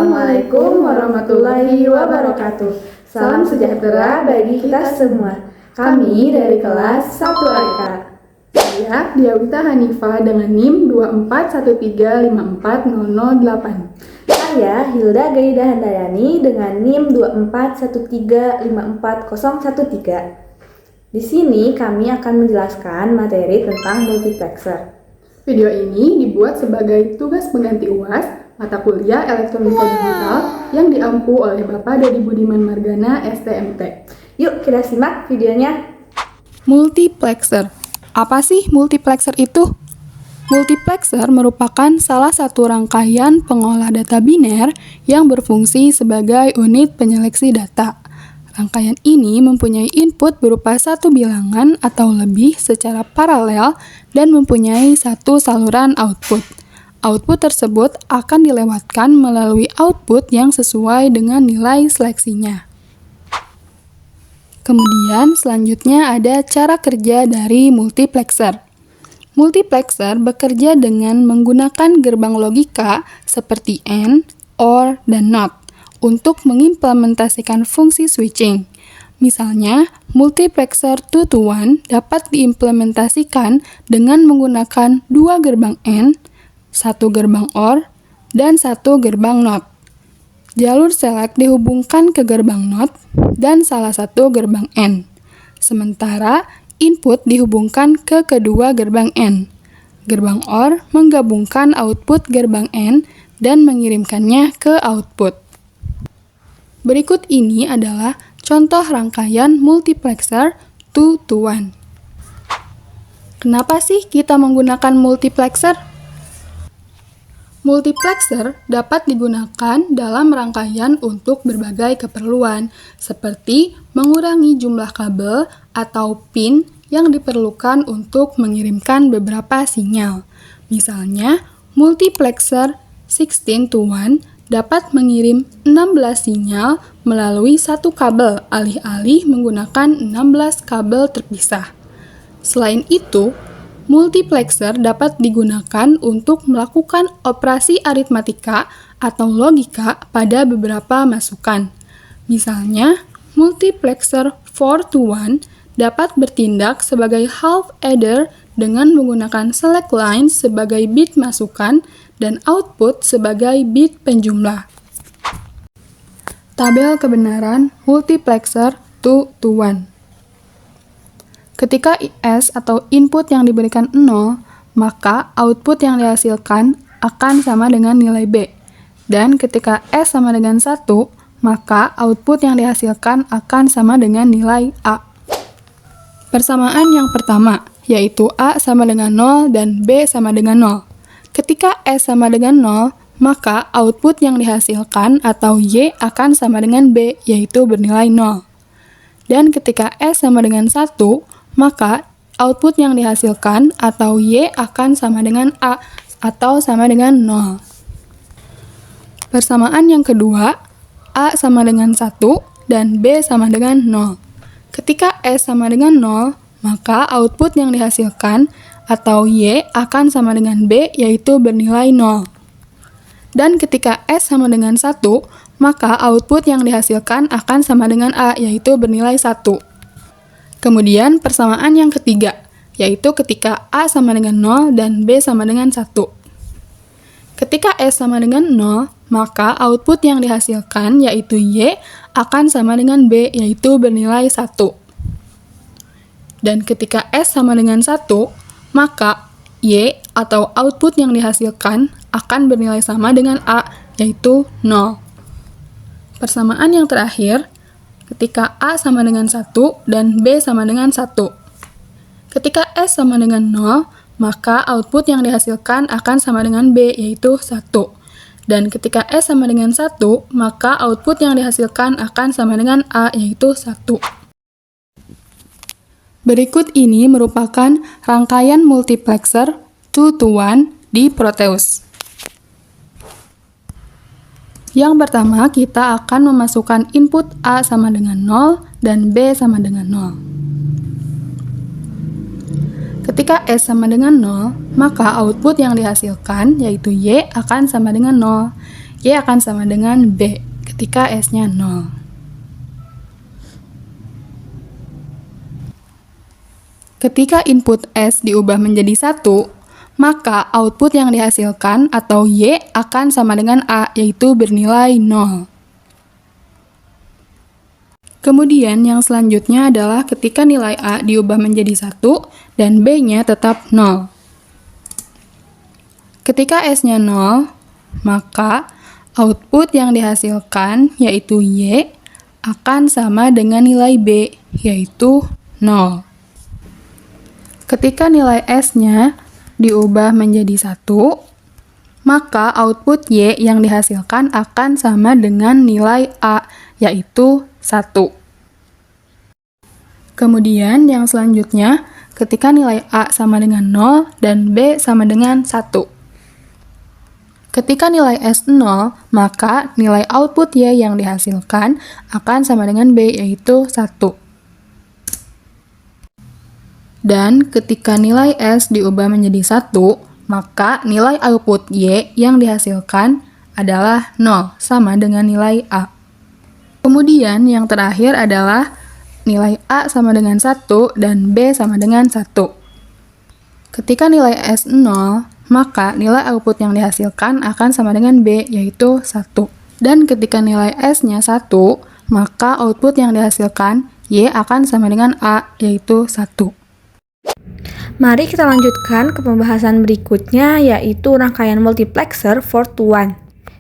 Assalamualaikum warahmatullahi wabarakatuh. Salam sejahtera bagi kita semua. Kami dari kelas 1 AIK. Saya Diawita Hanifah dengan NIM 241354008. Saya Hilda Gaida Handayani dengan NIM 241354013. Di sini kami akan menjelaskan materi tentang multiplexer. Video ini dibuat sebagai tugas pengganti UAS mata kuliah Elektronika Digital yang diampu oleh Bapak Dodi Budiman Margana, STMT. Yuk kita simak videonya. Multiplexer. Apa sih multiplexer itu? Multiplexer merupakan salah satu rangkaian pengolah data biner yang berfungsi sebagai unit penyeleksi data. Rangkaian ini mempunyai input berupa satu bilangan atau lebih secara paralel dan mempunyai satu saluran output. Output tersebut akan dilewatkan melalui output yang sesuai dengan nilai seleksinya. Kemudian selanjutnya ada cara kerja dari multiplexer. Multiplexer bekerja dengan menggunakan gerbang logika seperti AND, OR, dan NOT untuk mengimplementasikan fungsi switching. Misalnya, multiplexer 2-to-1 dapat diimplementasikan dengan menggunakan dua gerbang AND, satu gerbang OR, dan satu gerbang NOT. Jalur select dihubungkan ke gerbang NOT dan salah satu gerbang AND. Sementara, input dihubungkan ke kedua gerbang AND. Gerbang OR menggabungkan output gerbang AND dan mengirimkannya ke output. Berikut ini adalah contoh rangkaian multiplexer 2-to-1. Kenapa sih kita menggunakan multiplexer? Multiplexer dapat digunakan dalam rangkaian untuk berbagai keperluan, seperti mengurangi jumlah kabel atau pin yang diperlukan untuk mengirimkan beberapa sinyal. Misalnya, multiplexer 16-to-1 dapat mengirim 16 sinyal melalui satu kabel, alih-alih menggunakan 16 kabel terpisah. Selain itu, multiplexer dapat digunakan untuk melakukan operasi aritmatika atau logika pada beberapa masukan. Misalnya, multiplexer 4-to-1 dapat bertindak sebagai half adder dengan menggunakan select line sebagai bit masukan dan output sebagai bit penjumlah. Tabel kebenaran multiplexer 2-to-1. Ketika S atau input yang diberikan 0, maka output yang dihasilkan akan sama dengan nilai B. Dan ketika S sama dengan 1, maka output yang dihasilkan akan sama dengan nilai A. Persamaan yang pertama, yaitu A sama dengan 0 dan B sama dengan 0. Ketika S sama dengan 0, maka output yang dihasilkan atau Y akan sama dengan B, yaitu bernilai 0. Dan ketika S sama dengan 1, maka output yang dihasilkan atau Y akan sama dengan A, atau sama dengan 0. Persamaan yang kedua, A sama dengan 1 dan B sama dengan 0. Ketika S sama dengan 0, maka output yang dihasilkan atau Y akan sama dengan B, yaitu bernilai 0. Dan ketika S sama dengan 1, maka output yang dihasilkan akan sama dengan A, yaitu bernilai 1. Kemudian persamaan yang ketiga, yaitu ketika A sama dengan 0 dan B sama dengan 1. Ketika S sama dengan 0, maka output yang dihasilkan, yaitu Y, akan sama dengan B, yaitu bernilai 1. Dan ketika S sama dengan 1, maka Y atau output yang dihasilkan akan bernilai sama dengan A, yaitu 0. Persamaan yang terakhir, ketika A sama dengan 1 dan B sama dengan 1. Ketika S sama dengan 0, maka output yang dihasilkan akan sama dengan B, yaitu 1. Dan ketika S sama dengan 1, maka output yang dihasilkan akan sama dengan A, yaitu 1. Berikut ini merupakan rangkaian multiplexer 2-to-1 di Proteus. Yang pertama, kita akan memasukkan input A sama dengan 0 dan B sama dengan 0. Ketika S sama dengan 0, maka output yang dihasilkan, yaitu Y, akan sama dengan 0. Y akan sama dengan B ketika S-nya 0. Ketika input S diubah menjadi 1, maka output yang dihasilkan atau Y akan sama dengan A, yaitu bernilai 0. Kemudian yang selanjutnya adalah ketika nilai A diubah menjadi 1 dan B-nya tetap 0. Ketika S-nya 0, maka output yang dihasilkan yaitu Y akan sama dengan nilai B, yaitu 0. Ketika nilai S-nya diubah menjadi 1, maka output Y yang dihasilkan akan sama dengan nilai A, yaitu 1. Kemudian yang selanjutnya, ketika nilai A sama dengan 0 dan B sama dengan 1. Ketika nilai S 0, maka nilai output Y yang dihasilkan akan sama dengan B, yaitu 1. Dan ketika nilai S diubah menjadi 1, maka nilai output Y yang dihasilkan adalah 0, sama dengan nilai A. Kemudian yang terakhir adalah nilai A sama dengan 1 dan B sama dengan 1. Ketika nilai S 0, maka nilai output yang dihasilkan akan sama dengan B, yaitu 1. Dan ketika nilai S-nya 1, maka output yang dihasilkan Y akan sama dengan A, yaitu 1. Mari kita lanjutkan ke pembahasan berikutnya, yaitu rangkaian multiplexer 4-to-1.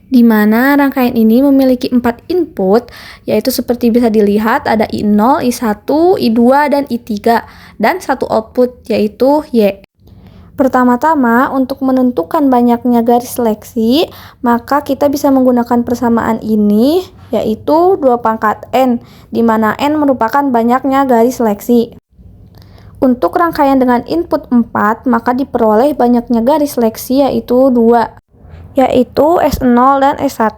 Di mana rangkaian ini memiliki 4 input, yaitu seperti bisa dilihat ada I0, I1, I2, dan I3, dan satu output yaitu Y. Pertama-tama, untuk menentukan banyaknya garis seleksi, maka kita bisa menggunakan persamaan ini, yaitu 2 pangkat N, di mana N merupakan banyaknya garis seleksi. Untuk rangkaian dengan input 4, maka diperoleh banyaknya garis seleksi yaitu 2. Yaitu S0 dan S1.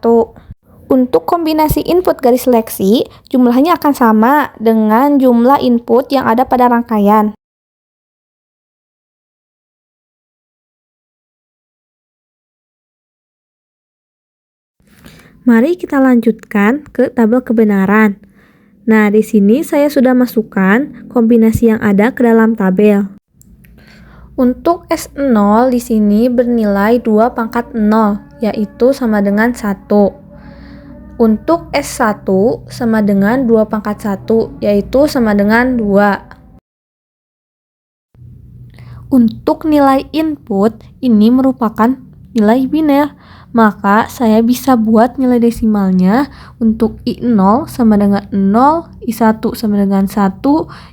Untuk kombinasi input garis seleksi, jumlahnya akan sama dengan jumlah input yang ada pada rangkaian. Mari kita lanjutkan ke tabel kebenaran. Nah, di sini saya sudah masukkan kombinasi yang ada ke dalam tabel. Untuk S0 di sini bernilai 2 pangkat 0, yaitu sama dengan 1. Untuk S1 sama dengan 2 pangkat 1, yaitu sama dengan 2. Untuk nilai input, ini merupakan nilai biner, maka saya bisa buat nilai desimalnya untuk I0 sama dengan 0, I1 sama dengan 1,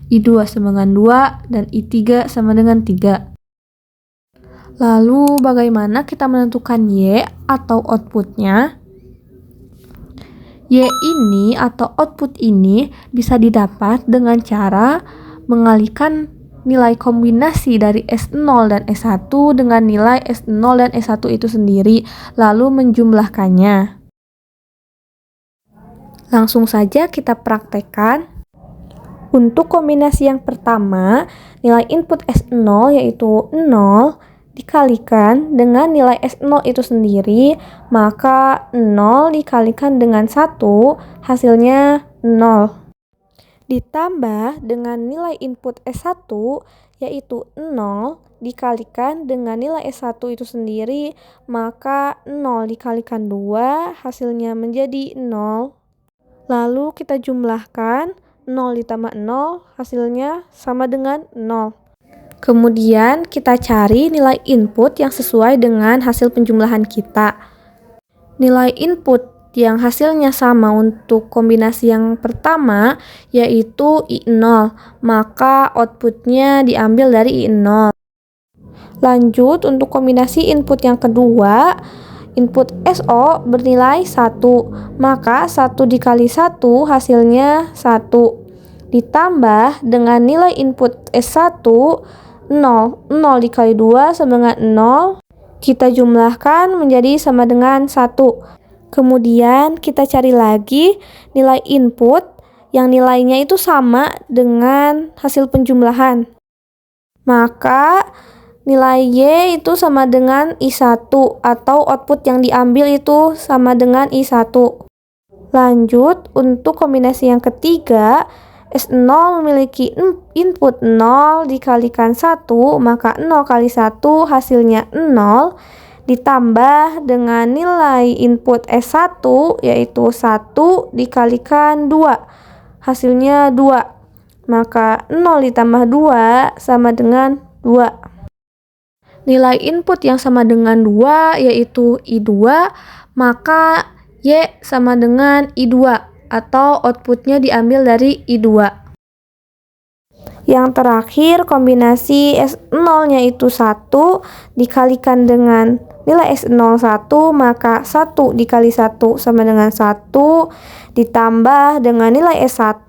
I2 sama dengan 2, dan I3 sama dengan 3. Lalu bagaimana kita menentukan Y atau outputnya? Y ini atau output ini bisa didapat dengan cara mengalihkan nilai kombinasi dari S0 dan S1 dengan nilai S0 dan S1 itu sendiri, lalu menjumlahkannya. Langsung saja kita praktekkan. Untuk kombinasi yang pertama, nilai input S0 yaitu 0, dikalikan dengan nilai S0 itu sendiri, maka 0 dikalikan dengan 1, hasilnya 0. Ditambah dengan nilai input S1, yaitu 0, dikalikan dengan nilai S1 itu sendiri, maka 0 dikalikan 2, hasilnya menjadi 0. Lalu kita jumlahkan, 0 ditambah 0, hasilnya sama dengan 0. Kemudian kita cari nilai input yang sesuai dengan hasil penjumlahan kita. Nilai input yang hasilnya sama untuk kombinasi yang pertama yaitu I0, maka outputnya diambil dari I0. Lanjut untuk kombinasi input yang kedua, input SO bernilai 1, maka 1 dikali 1 hasilnya 1. Ditambah dengan nilai input S1, 0. 0 dikali 2 sama dengan 0. Kita jumlahkan menjadi sama dengan 1. Kemudian kita cari lagi nilai input yang nilainya itu sama dengan hasil penjumlahan. Maka nilai Y itu sama dengan I1 atau output yang diambil itu sama dengan I1. Lanjut, untuk kombinasi yang ketiga, S0 memiliki input 0 dikalikan 1, maka 0 kali 1 hasilnya 0, ditambah dengan nilai input S1 yaitu 1 dikalikan 2, hasilnya 2, maka 0 ditambah 2 sama dengan 2. Nilai input yang sama dengan 2 yaitu I2, maka Y sama dengan I2 atau outputnya diambil dari I2. Yang terakhir, kombinasi S0-nya itu 1 dikalikan dengan nilai S01, maka 1 dikali 1 sama dengan 1, ditambah dengan nilai S1,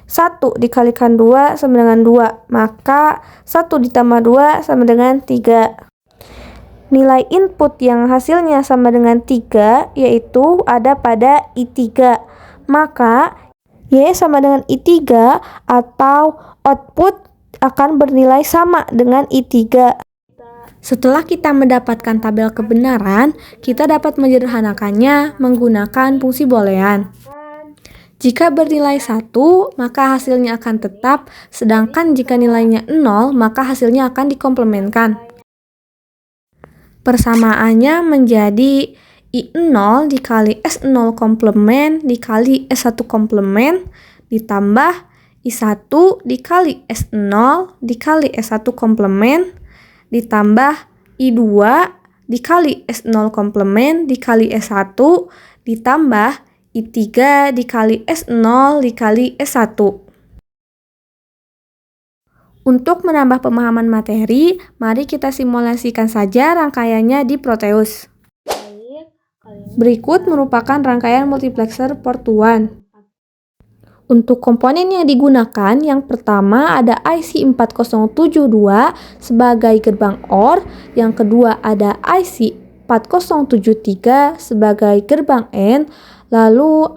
1 dikalikan 2 sama dengan 2, maka 1 ditambah 2 sama dengan 3. Nilai input yang hasilnya sama dengan 3 yaitu ada pada I3, maka Y sama dengan I3 atau output akan bernilai sama dengan I3. Setelah kita mendapatkan tabel kebenaran, kita dapat menyederhanakannya menggunakan fungsi boolean. Jika bernilai 1, maka hasilnya akan tetap, sedangkan jika nilainya 0, maka hasilnya akan dikomplementkan. Persamaannya menjadi I0 dikali S0 komplement dikali S1 komplement ditambah I1 dikali S0 dikali S1 komplement ditambah I2 dikali S0 komplement dikali S1 ditambah I3 dikali S0 dikali S1. Untuk menambah pemahaman materi, mari kita simulasikan saja rangkaiannya di Proteus. Berikut merupakan rangkaian multiplexer port 1. Untuk komponen yang digunakan, yang pertama ada IC 4072 sebagai gerbang OR, yang kedua ada IC 4073 sebagai gerbang AND, lalu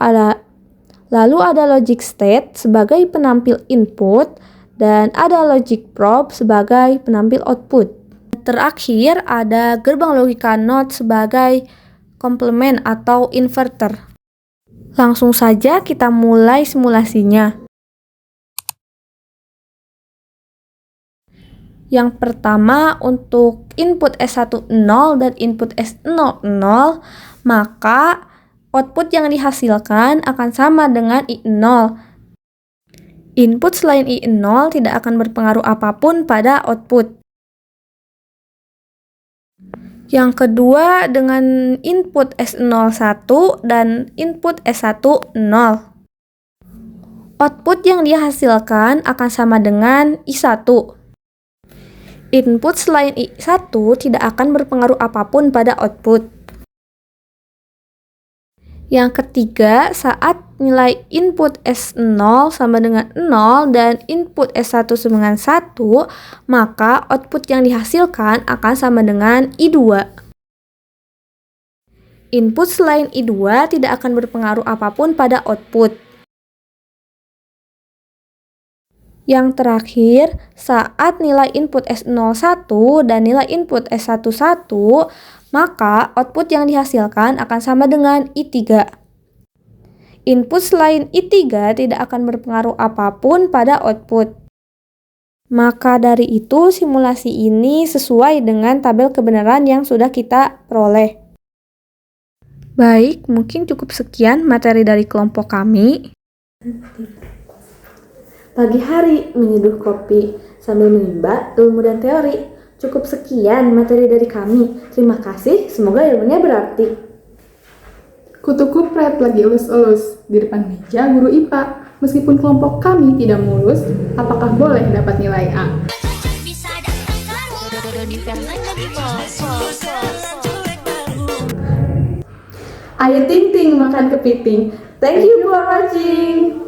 ada logic state sebagai penampil input, dan ada logic probe sebagai penampil output. Terakhir ada gerbang logika NOT sebagai komplement atau inverter. Langsung saja kita mulai simulasinya. Yang pertama untuk input S10 dan input S00, maka output yang dihasilkan akan sama dengan I0. Input selain I0 tidak akan berpengaruh apapun pada output. Yang kedua dengan input S01 dan input S10. Output yang dihasilkan akan sama dengan I1. Input selain I1 tidak akan berpengaruh apapun pada output. Yang ketiga, saat nilai input S0 sama dengan 0 dan input S1 sama dengan 1, maka output yang dihasilkan akan sama dengan I2. Input selain I2 tidak akan berpengaruh apapun pada output. Yang terakhir, saat nilai input S01 dan nilai input S11, maka output yang dihasilkan akan sama dengan I3. Input selain I3 tidak akan berpengaruh apapun pada output. Maka dari itu, simulasi ini sesuai dengan tabel kebenaran yang sudah kita peroleh. Baik, mungkin cukup sekian materi dari kelompok kami. Pagi hari menyeduh kopi sambil menimba ilmu dan teori. Cukup sekian materi dari kami. Terima kasih, semoga ilmunya berarti. Kutu kupret lagi elus-elus di depan meja guru IPA. Meskipun kelompok kami tidak mulus, apakah boleh dapat nilai A? Ayo ting-ting makan kepiting. Thank you for watching.